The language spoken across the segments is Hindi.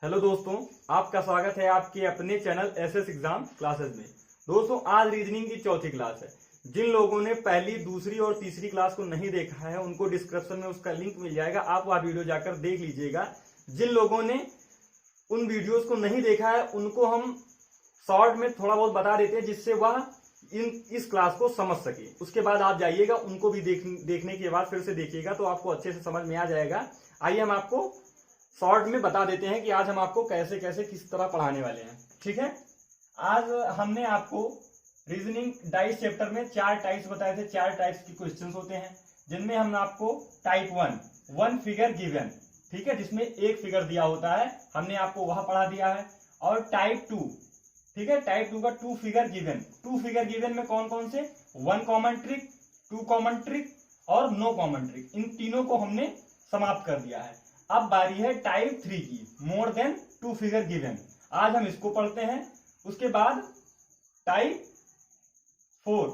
हेलो दोस्तों, आपका स्वागत है आपके अपने चैनल एसएस एग्जाम क्लासेस में। दोस्तों, आज रीजनिंग की चौथी क्लास है। जिन लोगों ने पहली, दूसरी और तीसरी क्लास को नहीं देखा है उनको डिस्क्रिप्शन में उसका लिंक मिल जाएगा, आप वह वीडियो जाकर देख लीजिएगा। जिन लोगों ने उन वीडियोस को नहीं देखा है उनको हम शॉर्ट में थोड़ा बहुत बता देते हैं जिससे वह इस क्लास को समझ सके। उसके बाद आप जाइएगा, उनको भी देखने के बाद फिर से देखिएगा तो आपको अच्छे से समझ में आ जाएगा। आइए हम आपको शॉर्ट में बता देते हैं कि आज हम आपको कैसे कैसे किस तरह पढ़ाने वाले हैं। ठीक है, आज हमने आपको रीजनिंग डाइस चैप्टर में 4 टाइप्स बताए थे। 4 टाइप्स के क्वेश्चंस होते हैं जिनमें हमने आपको टाइप 1 फिगर गिवन, ठीक है, जिसमें एक फिगर दिया होता है, हमने आपको वह पढ़ा दिया है। और टाइप 2, ठीक है, टाइप 2 का 2 फिगर गिवन। 2 फिगर गिवन में कौन कौन से? 1 कॉमन ट्रिक, 2 कॉमन ट्रिक और नो कॉमन ट्रिक, इन तीनों को हमने समाप्त कर दिया है। अब बारी है टाइप 3 की, मोर देन 2 फिगर गिवन। आज हम इसको पढ़ते हैं। उसके बाद टाइप 4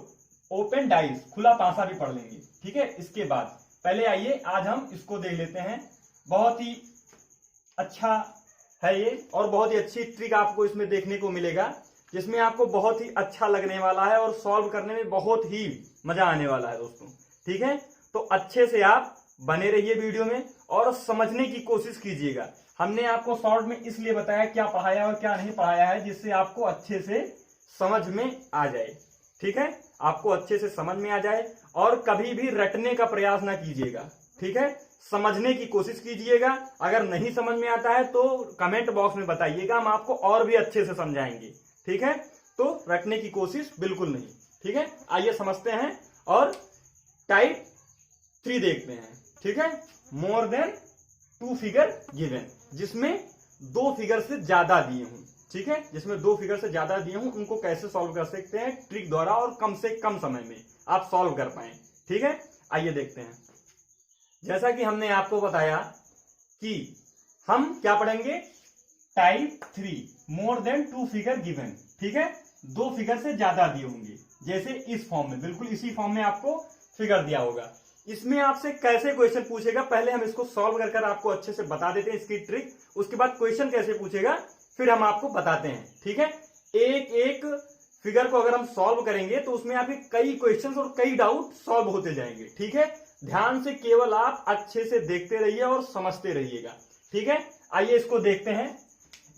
ओपन डाइस, खुला पासा भी पढ़ लेंगे। ठीक है, इसके बाद पहले आइए आज हम इसको देख लेते हैं। बहुत ही अच्छा है ये और बहुत ही अच्छी ट्रिक आपको इसमें देखने को मिलेगा जिसमें आपको बहुत ही अच्छा लगने वाला है और सॉल्व करने में बहुत ही मजा आने वाला है दोस्तों। ठीक है, तो अच्छे से आप बने रहिए वीडियो में और समझने की कोशिश कीजिएगा। हमने आपको शॉर्ट में इसलिए बताया क्या पढ़ाया और क्या नहीं पढ़ाया है जिससे आपको अच्छे से समझ में आ जाए। ठीक है, आपको अच्छे से समझ में आ जाए और कभी भी रटने का प्रयास ना कीजिएगा। ठीक है, समझने की कोशिश कीजिएगा। अगर नहीं समझ में आता है तो कमेंट बॉक्स में बताइएगा, हम आपको और भी अच्छे से समझाएंगे। ठीक है, तो रटने की कोशिश बिल्कुल नहीं। ठीक है, आइए समझते हैं और टाइप 3 देखते हैं। ठीक है, मोर देन 2 फिगर गिवन, जिसमें 2 फिगर से ज्यादा दिए हूं। ठीक है, जिसमें 2 फिगर से ज्यादा दिए हूं उनको कैसे सॉल्व कर सकते हैं ट्रिक द्वारा और कम से कम समय में आप सॉल्व कर पाए। ठीक है, आइए देखते हैं। जैसा कि हमने आपको बताया कि हम क्या पढ़ेंगे, type 3 more than 2 figure given. ठीक है, 2 फिगर से ज्यादा दिए होंगे, जैसे इस फॉर्म में, बिल्कुल इसी फॉर्म में आपको फिगर दिया होगा। इसमें आपसे कैसे क्वेश्चन पूछेगा, पहले हम इसको सॉल्व कर आपको अच्छे से बता देते हैं इसकी ट्रिक। उसके बाद क्वेश्चन कैसे पूछेगा फिर हम आपको बताते हैं। ठीक है, एक एक फिगर को अगर हम सॉल्व करेंगे तो उसमें आपके कई क्वेश्चंस और कई डाउट सॉल्व होते जाएंगे। ठीक है, ध्यान से केवल आप अच्छे से देखते रहिए और समझते रहिएगा। ठीक है, आइए इसको देखते हैं।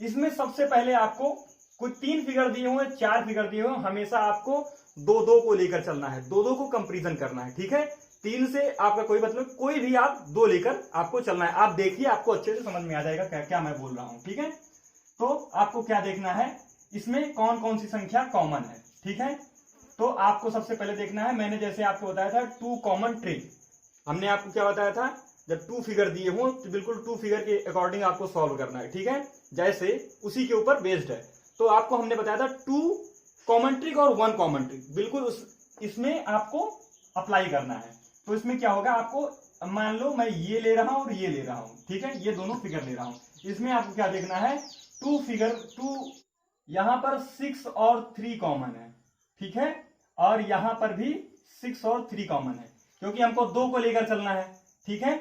इसमें सबसे पहले आपको कुछ 3 फिगर दिए हुए, 4 फिगर दिए हुए, हमेशा आपको 2-2 को लेकर चलना है, 2-2 को कंपेरिजन करना है। ठीक है, 3 से आपका कोई मतलब, कोई भी आप 2 लेकर आपको चलना है। आप देखिए, आपको अच्छे से समझ में आ जाएगा क्या मैं बोल रहा हूं। ठीक है, तो आपको क्या देखना है, इसमें कौन कौन सी संख्या कॉमन है। ठीक है, तो आपको सबसे पहले देखना है, मैंने जैसे आपको बताया था 2 कॉमन ट्रिक। हमने आपको क्या बताया था, जब 2 फिगर दिए हो तो बिल्कुल 2 फिगर के अकॉर्डिंग आपको सॉल्व करना है। ठीक है, जैसे उसी के ऊपर बेस्ड है। तो आपको हमने बताया था 2 कॉमन ट्रिक और 1 कॉमन ट्रिक, बिल्कुल इसमें आपको अप्लाई करना है। तो इसमें क्या होगा, आपको मान लो मैं ये ले रहा हूं और ये ले रहा हूं। ठीक है, ये दोनों फिगर ले रहा हूं। इसमें आपको क्या देखना है, 2 फिगर 2, यहां पर 6 और 3 कॉमन है। ठीक है, और यहां पर भी 6 और 3 कॉमन है, क्योंकि हमको 2 को लेकर चलना है। ठीक है,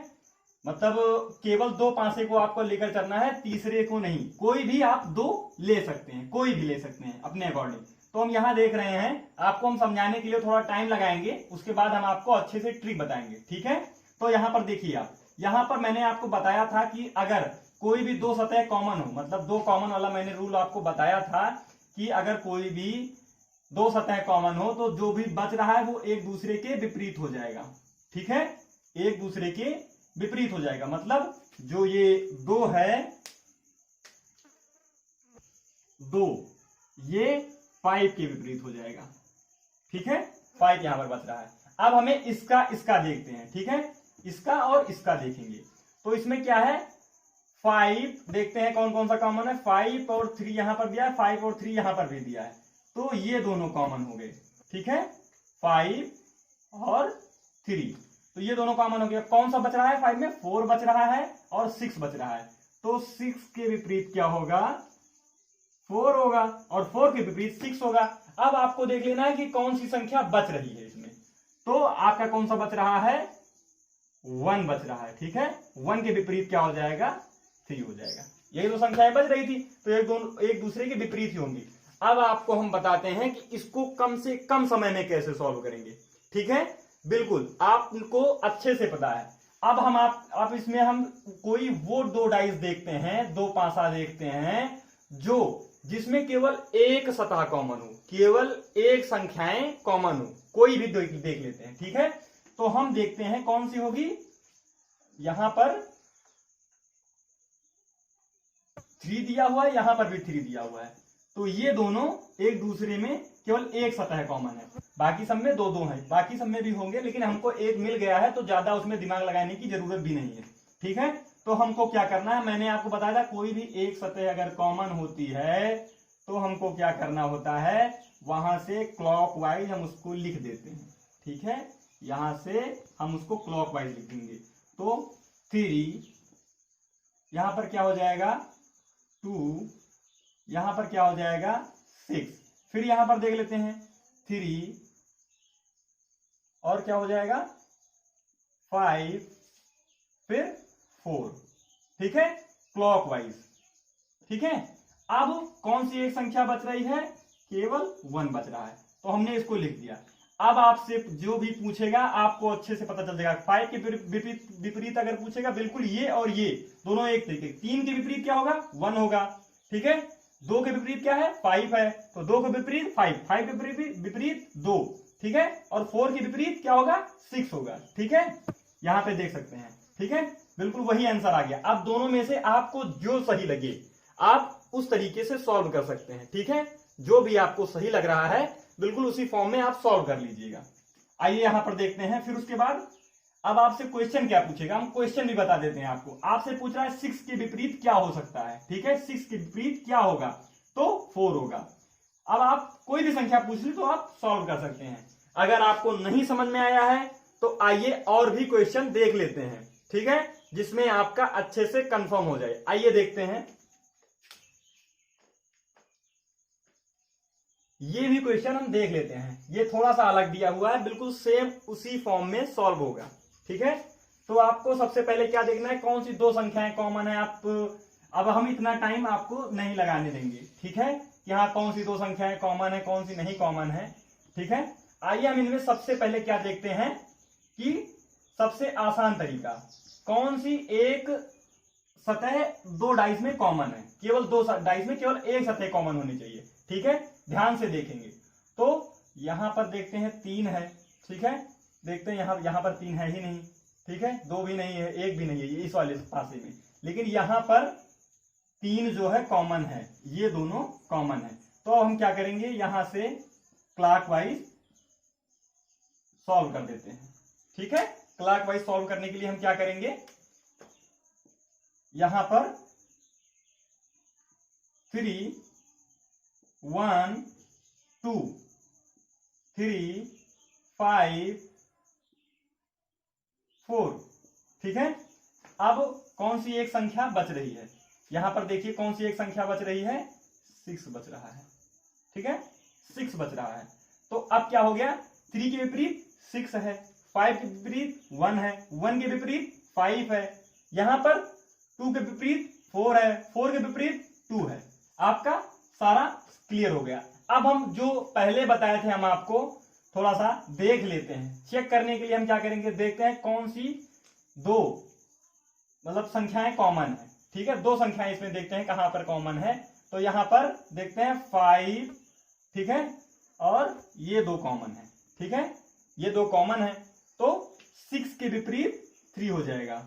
मतलब केवल 2 पांसे को आपको लेकर चलना है, तीसरे को नहीं। कोई भी आप 2 ले सकते हैं, कोई भी ले सकते हैं अपने अकॉर्डिंग। तो हम यहां देख रहे हैं, आपको हम समझाने के लिए थोड़ा टाइम लगाएंगे, उसके बाद हम आपको अच्छे से ट्रिक बताएंगे। ठीक है, तो यहां पर देखिए आप, यहां पर मैंने आपको बताया था कि अगर कोई भी 2 सतह कॉमन हो, मतलब 2 कॉमन वाला मैंने रूल आपको बताया था कि अगर कोई भी 2 सतह कॉमन हो तो जो भी बच रहा है वो एक दूसरे के विपरीत हो जाएगा। ठीक है, एक दूसरे के विपरीत हो जाएगा, मतलब जो ये 2 है, 2 ये 5 के विपरीत हो जाएगा। ठीक है, 5 यहां पर बच रहा है। अब हमें इसका देखते हैं। ठीक है, इसका और इसका देखेंगे तो इसमें क्या है, 5 देखते हैं कौन कौन सा कॉमन है। 5 और 3 यहां पर दिया है, 5 और 3 यहां पर भी दिया है, तो ये दोनों कॉमन हो गए। ठीक है, 5 और 3, तो ये दोनों कॉमन हो गया। कौन सा बच रहा है, 5 में 4 बच रहा है और 6 बच रहा है, तो 6 के विपरीत क्या होगा, 4 होगा, और 4 के विपरीत 6 होगा। अब आपको देख लेना है कि कौन सी संख्या बच रही है इसमें, तो आपका कौन सा बच रहा है, 1 बच रहा है। ठीक है, 1 के विपरीत क्या हो जाएगा, 3 हो जाएगा। यही तो संख्याएं बच रही थी, तो एक दूसरे के विपरीत ही होंगी। अब आपको हम बताते हैं कि इसको कम से कम समय में कैसे सॉल्व करेंगे। ठीक है, बिल्कुल आपको अच्छे से पता है। अब हम आप इसमें हम कोई वो दो डाइस देखते हैं, दो पासा देखते हैं जिसमें केवल एक सतह कॉमन हो, केवल एक संख्याएं कॉमन हो, कोई भी देख लेते हैं। ठीक है, तो हम देखते हैं कौन सी होगी। यहां पर 3 दिया हुआ है, यहां पर भी 3 दिया हुआ है, तो ये दोनों एक दूसरे में केवल एक सतह कॉमन है, बाकी सब में दो दो हैं, बाकी सब में भी होंगे, लेकिन हमको एक मिल गया है तो ज्यादा उसमें दिमाग लगाने की जरूरत भी नहीं है। ठीक है, तो हमको क्या करना है, मैंने आपको बताया था कोई भी एक सतह अगर कॉमन होती है तो हमको क्या करना होता है, वहां से क्लॉकवाइज हम उसको लिख देते हैं। ठीक है, यहां से हम उसको क्लॉकवाइज लिख देंगे, तो 3 यहां पर क्या हो जाएगा 2, यहां पर क्या हो जाएगा 6, फिर यहां पर देख लेते हैं 3 और क्या हो जाएगा 5, फिर 4। ठीक है, क्लॉकवाइज। ठीक है, अब कौन सी एक संख्या बच रही है, केवल 1 बच रहा है, तो हमने इसको लिख दिया। अब आपसे जो भी पूछेगा आपको अच्छे से पता चल जाएगा। 5 के विपरीत अगर पूछेगा, बिल्कुल ये और ये दोनों एक तरीके। 3 के विपरीत क्या होगा 1 होगा। ठीक है, 2 के विपरीत क्या है 5 है, तो 2 के विपरीत 5, 5 के विपरीत 2। ठीक है, और 4 के विपरीत क्या होगा 6 होगा। ठीक है, यहां पे देख सकते हैं। ठीक है, बिल्कुल वही आंसर आ गया। अब दोनों में से आपको जो सही लगे आप उस तरीके से सॉल्व कर सकते हैं। ठीक है, जो भी आपको सही लग रहा है बिल्कुल उसी फॉर्म में आप सॉल्व कर लीजिएगा। आइए यहां पर देखते हैं। फिर उसके बाद अब आपसे क्वेश्चन क्या पूछेगा, हम क्वेश्चन भी बता देते हैं आपको। आपसे पूछ रहा है 6 के विपरीत क्या हो सकता है। ठीक है, 6 के विपरीत क्या होगा, तो 4 होगा। अब आप कोई भी संख्या पूछ ली तो आप सॉल्व कर सकते हैं। अगर आपको नहीं समझ में आया है तो आइए और भी क्वेश्चन देख लेते हैं। ठीक है, जिसमें आपका अच्छे से कंफर्म हो जाए। आइए देखते हैं। ये भी क्वेश्चन हम देख लेते हैं। ये थोड़ा सा अलग दिया हुआ है, बिल्कुल सेम उसी फॉर्म में सॉल्व होगा। ठीक है, तो आपको सबसे पहले क्या देखना है, कौन सी दो संख्याएं कॉमन है। अब हम इतना टाइम आपको नहीं लगाने देंगे। ठीक है, कि हाँ कौन सी दो संख्याएं कॉमन है, कौन सी नहीं कॉमन है। ठीक है, आइए हम इनमें सबसे पहले क्या देखते हैं कि सबसे आसान तरीका, कौन सी एक सतह दो डाइस में कॉमन है, केवल दो डाइस में केवल एक सतह कॉमन होनी चाहिए। ठीक है, ध्यान से देखेंगे तो यहां पर देखते हैं 3 है। ठीक है, देखते हैं यहां पर 3 है ही नहीं। ठीक है, 2 भी नहीं है, 1 भी नहीं है इस वाले पासे में, लेकिन यहां पर 3 जो है कॉमन है, ये दोनों कॉमन है। तो हम क्या करेंगे, यहां से क्लॉकवाइज सॉल्व कर देते हैं। ठीक है, क्लॉकवाइज सॉल्व करने के लिए हम क्या करेंगे, यहां पर 3 1 2 3 5 4। ठीक है, अब कौन सी एक संख्या बच रही है, यहां पर देखिए कौन सी एक संख्या बच रही है, 6 बच रहा है। ठीक है, 6 बच रहा है। तो अब क्या हो गया, 3 के विपरीत 6 है, 5 के विपरीत 1 है, 1 के विपरीत 5 है, यहां पर 2 के विपरीत 4 है, 4 के विपरीत 2 है। आपका सारा क्लियर हो गया। अब हम जो पहले बताए थे हम आपको थोड़ा सा देख लेते हैं। चेक करने के लिए हम क्या करेंगे, देखते हैं कौन सी दो मतलब संख्याएं कॉमन है। ठीक है, दो संख्याएं इसमें देखते हैं कहां पर कॉमन है। तो यहां पर देखते हैं 5, ठीक है, और ये 2 कॉमन है। ठीक है, ये 2 कॉमन है, तो 6 के विपरीत 3 हो जाएगा।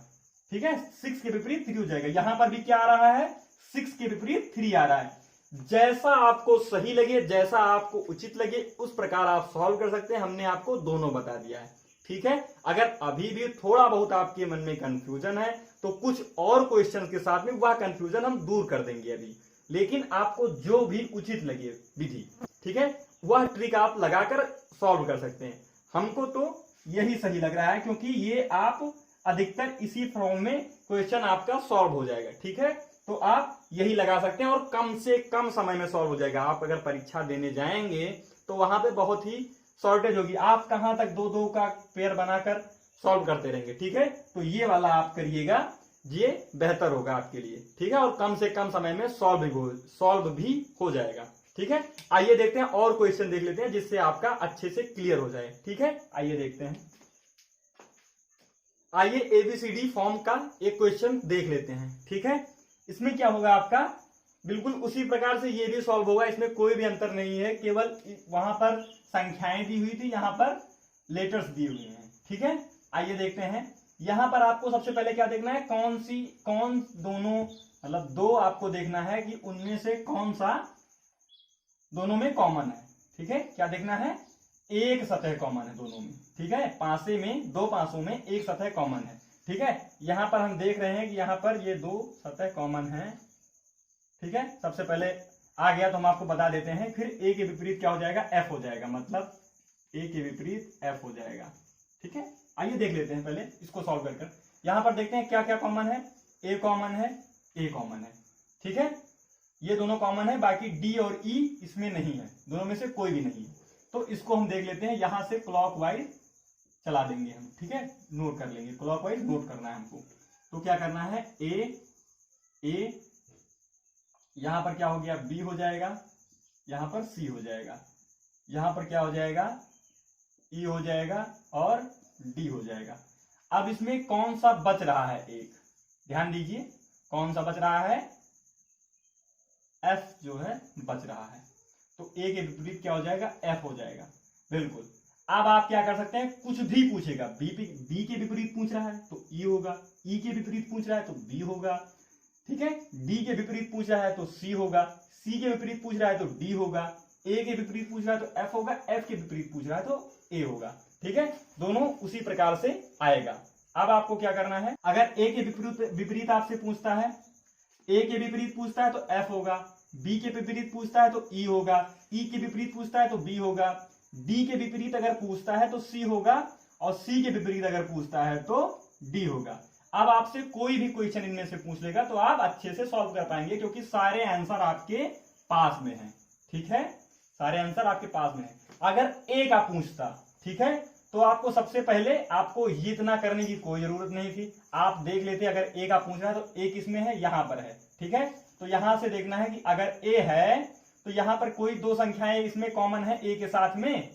ठीक है, 6 के विपरीत 3 हो जाएगा। यहां पर भी क्या आ रहा है, 6 के विपरीत 3 आ रहा है। जैसा आपको सही लगे, जैसा आपको उचित लगे, उस प्रकार आप सॉल्व कर सकते हैं। हमने आपको दोनों बता दिया है। ठीक है, अगर अभी भी थोड़ा बहुत आपके मन में कंफ्यूजन है तो कुछ और क्वेश्चन के साथ में वह कंफ्यूजन हम दूर कर देंगे अभी, लेकिन आपको जो भी उचित लगे विधि, ठीक है, वह ट्रिक आप लगाकर सॉल्व कर सकते हैं। हमको तो यही सही लग रहा है, क्योंकि ये आप अधिकतर इसी फॉर्म में क्वेश्चन आपका सॉल्व हो जाएगा। ठीक है, तो आप यही लगा सकते हैं और कम से कम समय में सॉल्व हो जाएगा। आप अगर परीक्षा देने जाएंगे तो वहां पे बहुत ही शॉर्टेज होगी, आप कहां तक 2-2 का पेयर बनाकर सॉल्व करते रहेंगे। ठीक है, तो ये वाला आप करिएगा, ये बेहतर होगा आपके लिए, ठीक है, और कम से कम समय में सॉल्व भी हो जाएगा, ठीक है। आइए देखते हैं और क्वेश्चन देख लेते हैं जिससे आपका अच्छे से क्लियर हो जाए, ठीक है। आइए देखते हैं, आइए एबीसीडी फॉर्म का एक क्वेश्चन देख लेते हैं, ठीक है। इसमें क्या होगा आपका, बिल्कुल उसी प्रकार से ये भी सॉल्व होगा, इसमें कोई भी अंतर नहीं है, केवल वहां पर संख्याएं दी हुई थी, यहां पर लेटर्स दी हुई हैं, ठीक है। आइए देखते हैं, यहां पर आपको सबसे पहले क्या देखना है, कौन दोनों मतलब दो आपको देखना है कि उनमें से कौन सा दोनों में कॉमन है, ठीक है। क्या देखना है, एक सतह कॉमन है दोनों में, ठीक है, पासे में दो पासों में एक सतह कॉमन है, ठीक है। यहां पर हम देख रहे हैं कि यहां पर ये दो सतह कॉमन है, ठीक है। सबसे पहले आ गया तो हम आपको बता देते हैं, फिर ए के विपरीत क्या हो जाएगा, एफ हो जाएगा, मतलब ए के विपरीत एफ हो जाएगा, ठीक है। आइए देख लेते हैं पहले इसको सॉल्व कर। यहां पर देखते हैं क्या क्या कॉमन है, ए कॉमन है, ए कॉमन है, ठीक है, ये दोनों कॉमन है, बाकी डी और ई इसमें नहीं है, दोनों में से कोई भी नहीं है। तो इसको हम देख लेते हैं, यहां से क्लॉकवाइज चला देंगे हम, ठीक है, नोट कर लेंगे, क्लॉकवाइज नोट करना है हमको। तो क्या करना है, ए यहां पर क्या हो गया, बी हो जाएगा, यहां पर सी हो जाएगा, यहां पर क्या हो जाएगा, ई हो जाएगा और डी हो जाएगा। अब इसमें कौन सा बच रहा है, एक ध्यान दीजिए, कौन सा बच रहा है, एफ जो है बच रहा है। तो ए के विपरीत क्या हो जाएगा, एफ हो जाएगा, बिल्कुल। अब आप क्या कर सकते हैं, कुछ भी पूछेगा, बी के विपरीत पूछ रहा है तो ई होगा, ई के विपरीत पूछ रहा है तो बी होगा, ठीक है, डी के विपरीत पूछ रहा है तो सी होगा, सी के विपरीत पूछ रहा है तो डी होगा, ए के विपरीत पूछ रहा है तो एफ होगा, एफ के विपरीत पूछ रहा है तो ए होगा, ठीक है, दोनों उसी प्रकार से आएगा। अब आपको क्या करना है, अगर ए के विपरीत आपसे पूछता है, ए के विपरीत पूछता है तो एफ होगा, बी के विपरीत पूछता है तो ई होगा, ई के विपरीत पूछता है तो बी होगा, डी के विपरीत अगर पूछता है तो सी होगा, और सी के विपरीत अगर पूछता है तो डी होगा। अब आपसे कोई भी क्वेश्चन इनमें से पूछ लेगा तो आप अच्छे से सॉल्व कर पाएंगे, क्योंकि सारे आंसर आपके पास में हैं, ठीक है, सारे आंसर आपके पास में है। अगर ए का पूछता, ठीक है, तो आपको सबसे पहले आपको ये इतना करने की कोई जरूरत नहीं थी, आप देख लेते, अगर ए का पूछ रहा है तो ए किसमें है, यहां पर है, ठीक है। तो यहां से देखना है कि अगर ए है तो यहां पर कोई दो संख्याएं इसमें कॉमन है ए के साथ में,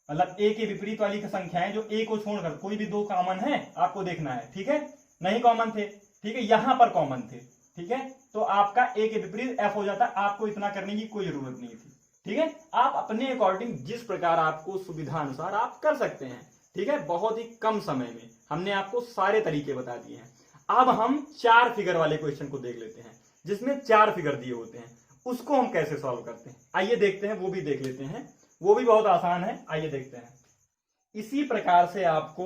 मतलब ए के विपरीत वाली संख्याएं जो ए को छोड़कर कोई भी दो कॉमन है आपको देखना है, ठीक है, नहीं कॉमन थे, ठीक है, यहां पर कॉमन थे, ठीक है, तो आपका ए के विपरीत एफ हो जाता, आपको इतना करने की कोई जरूरत नहीं थी, ठीक है। आप अपने अकॉर्डिंग जिस प्रकार आपको सुविधा अनुसार आप कर सकते हैं, ठीक है, बहुत ही कम समय में हमने आपको सारे तरीके बता दिए हैं। अब हम 4 फिगर वाले क्वेश्चन को देख लेते हैं, जिसमें 4 फिगर दिए होते हैं, उसको हम कैसे सॉल्व करते हैं, आइए देखते हैं, वो भी देख लेते हैं, वो भी बहुत आसान है, आइए देखते हैं। इसी प्रकार से आपको,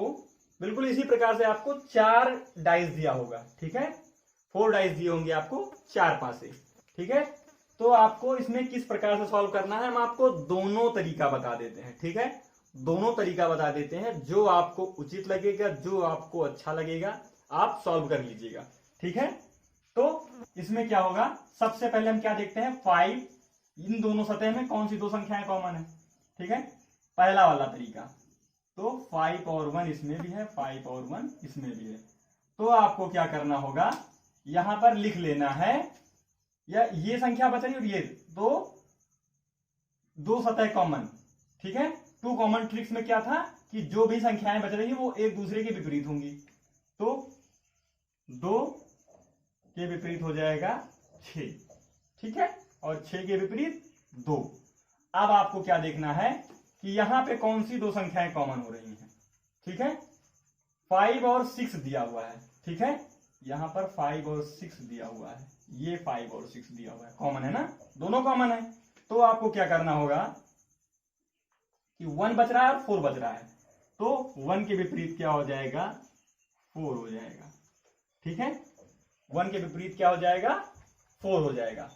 बिल्कुल इसी प्रकार से आपको 4 डाइस दिया होगा, ठीक है, 4 डाइस दिए होंगे आपको 4 पासे, ठीक है। तो आपको इसमें किस प्रकार से सॉल्व करना है, हम आपको दोनों तरीका बता देते हैं, ठीक है, दोनों तरीका बता देते हैं, जो आपको उचित लगेगा, जो आपको अच्छा लगेगा आप सॉल्व कर लीजिएगा, ठीक है। तो इसमें क्या होगा, सबसे पहले हम क्या देखते हैं, 5, इन दोनों सतह में कौन सी दो संख्याएं कॉमन है, ठीक है, पहला वाला तरीका, तो 5 पावर 1 इसमें भी है, 5 पावर 1 इसमें भी है। तो आपको क्या करना होगा, यहां पर लिख लेना है, या ये संख्या बच रही और ये दो सतह कॉमन, ठीक है। 2 कॉमन ट्रिक्स में क्या था कि जो भी संख्याएं बच रही है वो एक दूसरे के विपरीत होंगी, तो 2 के विपरीत हो जाएगा 6, ठीक है, और 6 के विपरीत 2। अब आपको क्या देखना है कि यहां पे कौन सी दो संख्याएं कॉमन हो रही हैं, ठीक है, 5 और 6 दिया हुआ है, ठीक है, यहां पर 5 और 6 दिया हुआ है, ये 5 और 6 दिया हुआ है, कॉमन है ना, दोनों कॉमन है। तो आपको क्या करना होगा कि 1 बच रहा है और 4 बच रहा है, तो 1 के विपरीत क्या हो जाएगा, 4 हो जाएगा, ठीक है, 1 के विपरीत क्या हो जाएगा, 4 हो जाएगा।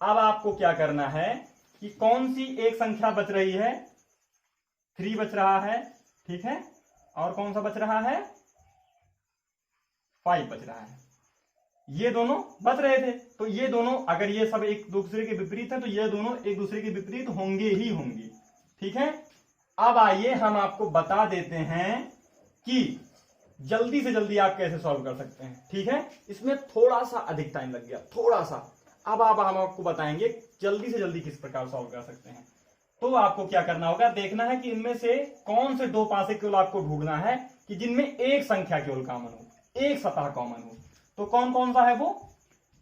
अब आपको क्या करना है कि कौन सी एक संख्या बच रही है, 3 बच रहा है, ठीक है, और कौन सा बच रहा है, 5 बच रहा है, ये दोनों बच रहे थे, तो ये दोनों अगर ये सब एक दूसरे के विपरीत है तो ये दोनों एक दूसरे के विपरीत होंगे ही होंगे, ठीक है। अब आइए हम आपको बता देते हैं कि जल्दी से जल्दी आप कैसे सॉल्व कर सकते हैं। ठीक है, इसमें थोड़ा सा अधिक टाइम लग गया, थोड़ा सा। अब हम आपको बताएंगे जल्दी से जल्दी किस प्रकार सॉल्व कर सकते हैं। तो आपको क्या करना होगा, देखना है कि इनमें से कौन से 2 पासे केवल आपको ढूंढना है कि जिनमें एक संख्या केवल कॉमन हो, एक सतह कॉमन हो। तो कौन कौन सा है वो,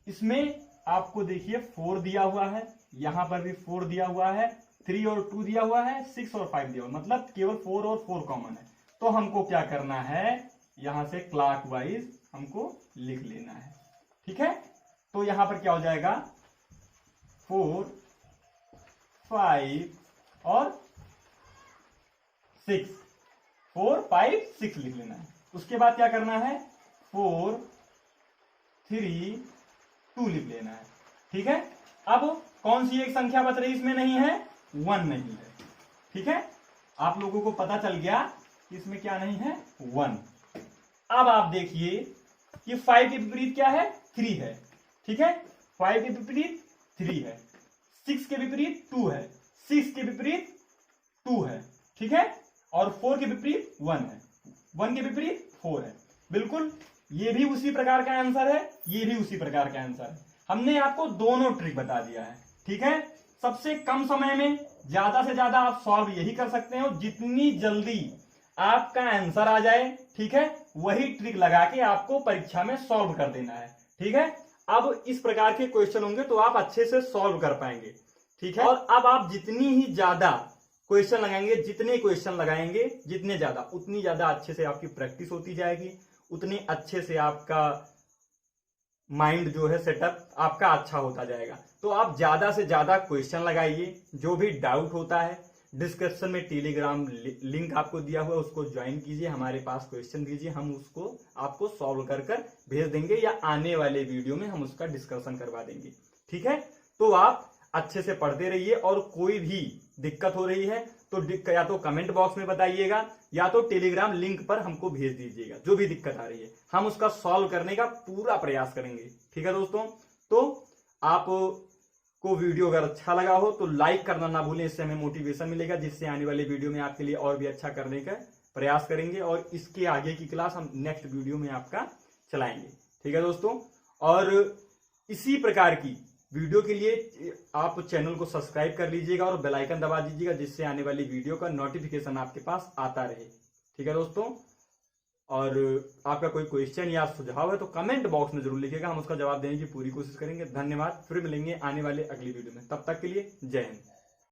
इसमें आपको देखिए 4 दिया हुआ है, यहां पर भी 4 दिया हुआ है, 3 और 2 दिया हुआ है, 6 और 5 दिया हुआ, मतलब केवल 4 और 4 कॉमन है। तो हमको क्या करना है, यहां से क्लॉकवाइज हमको लिख लेना है। ठीक है, तो यहां पर क्या हो जाएगा, 4, 5 और 6, 4, 5, 6 लिख लेना है। उसके बाद क्या करना है, 4, 3, 2 लिख लेना है। ठीक है, अब कौन सी एक संख्या बच रही इसमें नहीं है, 1 नहीं है। ठीक है, आप लोगों को पता चल गया कि इसमें क्या नहीं है, 1। अब आप देखिए कि 5 के विपरीत क्या है, 3 है। ठीक है, 5 के विपरीत 3 है, 6 के विपरीत 2 है, 6 के विपरीत 2 है। ठीक है, और 4 के विपरीत 1 है, 1 के विपरीत 4 है। बिल्कुल, ये भी उसी प्रकार का आंसर है, ये भी उसी प्रकार का आंसर है। हमने आपको दोनों ट्रिक बता दिया है। ठीक है, सबसे कम समय में ज्यादा से ज्यादा आप सॉल्व यही कर सकते हो, जितनी जल्दी आपका आंसर आ जाए। ठीक है, वही ट्रिक लगा के आपको परीक्षा में सॉल्व कर देना है। ठीक है, अब इस प्रकार के क्वेश्चन होंगे तो आप अच्छे से सॉल्व कर पाएंगे। ठीक है, और अब आप जितनी ही ज्यादा क्वेश्चन लगाएंगे, जितने क्वेश्चन लगाएंगे जितने ज्यादा, उतनी ज्यादा अच्छे से आपकी प्रैक्टिस होती जाएगी, उतनी अच्छे से आपका माइंड जो है सेटअप आपका अच्छा होता जाएगा। तो आप ज्यादा से ज्यादा क्वेश्चन लगाइए, जो भी डाउट होता है डिस्क्रिप्शन में टेलीग्राम लिंक आपको दिया हुआ है, उसको ज्वाइन कीजिए, हमारे पास क्वेश्चन दीजिए, हम उसको आपको सॉल्व कर कर भेज देंगे, या आने वाले वीडियो में हम उसका डिस्कशन करवा देंगे। ठीक है, तो आप अच्छे से पढ़ते रहिए, और कोई भी दिक्कत हो रही है तो या तो कमेंट बॉक्स में बताइएगा, या तो टेलीग्राम लिंक पर हमको भेज दीजिएगा। जो भी दिक्कत आ रही है हम उसका सॉल्व करने का पूरा प्रयास करेंगे। ठीक है दोस्तों, तो आपको वीडियो अगर अच्छा लगा हो तो लाइक करना ना भूलें, इससे हमें मोटिवेशन मिलेगा, जिससे आने वाले वीडियो में आपके लिए और भी अच्छा करने का प्रयास करेंगे, और इसके आगे की क्लास हम नेक्स्ट वीडियो में आपका चलाएंगे। ठीक है दोस्तों, और इसी प्रकार की वीडियो के लिए आप चैनल को सब्सक्राइब कर लीजिएगा और बेल आइकन दबा दीजिएगा, जिससे आने वाली वीडियो का नोटिफिकेशन आपके पास आता रहे। ठीक है दोस्तों, और आपका कोई क्वेश्चन या सुझाव है तो कमेंट बॉक्स में जरूर लिखिएगा, हम उसका जवाब देने की पूरी कोशिश करेंगे। धन्यवाद, फिर मिलेंगे आने वाले अगली वीडियो में, तब तक के लिए जय हिंद।